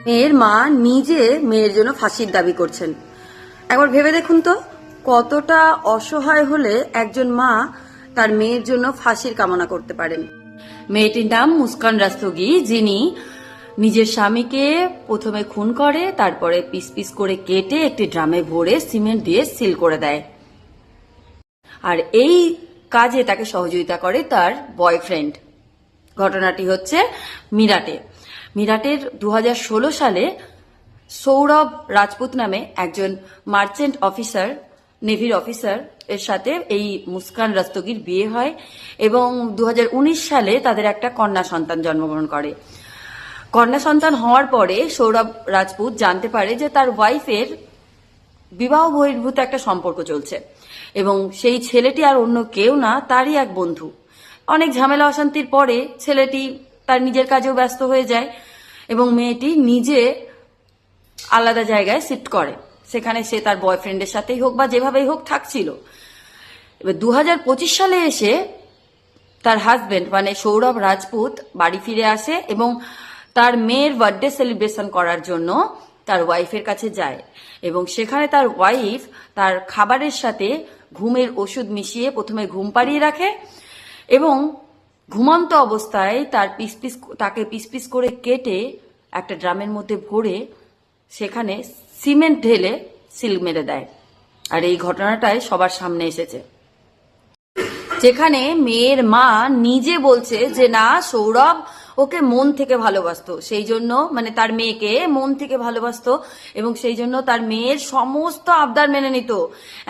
মেয়ের মা নিজে মেয়ের জন্য ফাঁসির দাবি করছেন। একবার ভেবে দেখুন তো, কতটা অসহায় হলে একজন মা তার মেয়ের জন্য ফাঁসির কামনা করতে পারেন। মেয়েটির নাম মুস্কান রাস্তগি, যিনি নিজের স্বামীকে প্রথমে খুন করে, তারপরে পিস পিস করে কেটে একটি ড্রামে ভরে সিমেন্ট দিয়ে সিল করে দেয়। আর এই কাজে তাকে সহযোগিতা করে তার বয়ফ্রেন্ড। ঘটনাটি হচ্ছে মিরাটের 2016 সালে সৌরভ রাজপুত নামে একজন মার্চেন্ট অফিসার, নেভির অফিসার এর সাথে এই মুস্কান রাস্তগির বিয়ে হয় এবং 2019 সালে তাদের একটা কন্যা সন্তান জন্মগ্রহণ করে। কন্যা সন্তান হওয়ার পরে সৌরভ রাজপুত জানতে পারে যে তার ওয়াইফের বিবাহ বহির্ভূত একটা সম্পর্ক চলছে এবং সেই ছেলেটি আর অন্য কেউ না, তারই এক বন্ধু। অনেক ঝামেলা অশান্তির পরে ছেলেটি তার নিজের কাজেও ব্যস্ত হয়ে যায় এবং মেয়েটি নিজে আলাদা জায়গায় শিফট করে। সেখানে সে তার বয়ফ্রেন্ডের সাথেই হোক বা যেভাবেই হোক থাকছিল। এবার 2025 সালে এসে তার হাজবেন্ড মানে সৌরভ রাজপুত বাড়ি ফিরে আসে এবং তার মেয়ের বার্থডে সেলিব্রেশন করার জন্য তার ওয়াইফের কাছে যায় এবং সেখানে তার ওয়াইফ তার খাবারের সাথে ঘুমের ওষুধ মিশিয়ে প্রথমে ঘুম পাড়িয়ে রাখে এবং ঘুমন্ত অবস্থায় তাকে পিস পিস করে কেটে একটা ড্রামের মধ্যে ভরে সেখানে সিমেন্ট ঢেলে সিল মেরে দেয়। আর এই ঘটনাটাই সবার সামনে এসেছে, যেখানে মেয়ের মা নিজে বলছে যে না, সৌরভ ওকে মন থেকে ভালোবাসতো, সেই জন্য মানে তার মেয়েকে মন থেকে ভালোবাসতো এবং সেই জন্য তার মেয়ের সমস্ত আবদার মেনে নিত।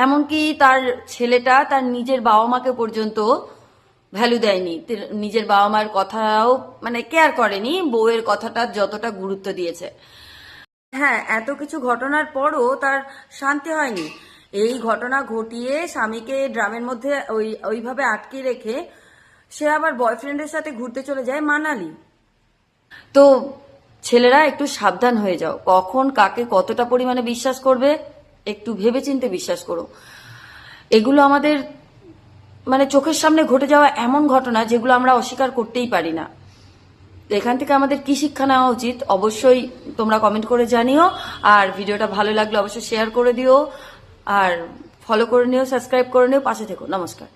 এমনকি তার ছেলেটা তার নিজের বাবা মাকে পর্যন্ত ভ্যালু দেয়নি, নিজের বাবা মায়ের কথাও মানে কেয়ার করেনি, বউয়ের কথাটা যতটা গুরুত্ব দিয়েছে। হ্যাঁ, এত কিছু ঘটনার পরও তার শান্তি হয়নি। এই ঘটনা ঘটিয়ে স্বামীকে ড্রামের মধ্যে ওইভাবে আটকে রেখে সে আবার বয়ফ্রেন্ডের সাথে ঘুরতে চলে যায় মানালি। তো ছেলেরা একটু সাবধান হয়ে যাও, কখন কাকে কতটা পরিমাণে বিশ্বাস করবে একটু ভেবেচিন্তে বিশ্বাস করো। এগুলো আমাদের মানে চোখের সামনে ঘটে যাওয়া এমন ঘটনা যেগুলো আমরা অস্বীকার করতেই পারি না। এখান থেকে আমাদের কি শিক্ষা নেওয়া উচিত অবশ্যই তোমরা কমেন্ট করে জানিও। আর ভিডিওটা ভালো লাগলে অবশ্যই শেয়ার করে দিও আর ফলো করে নিও, সাবস্ক্রাইব করে নিও, পাশে থেকো। নমস্কার।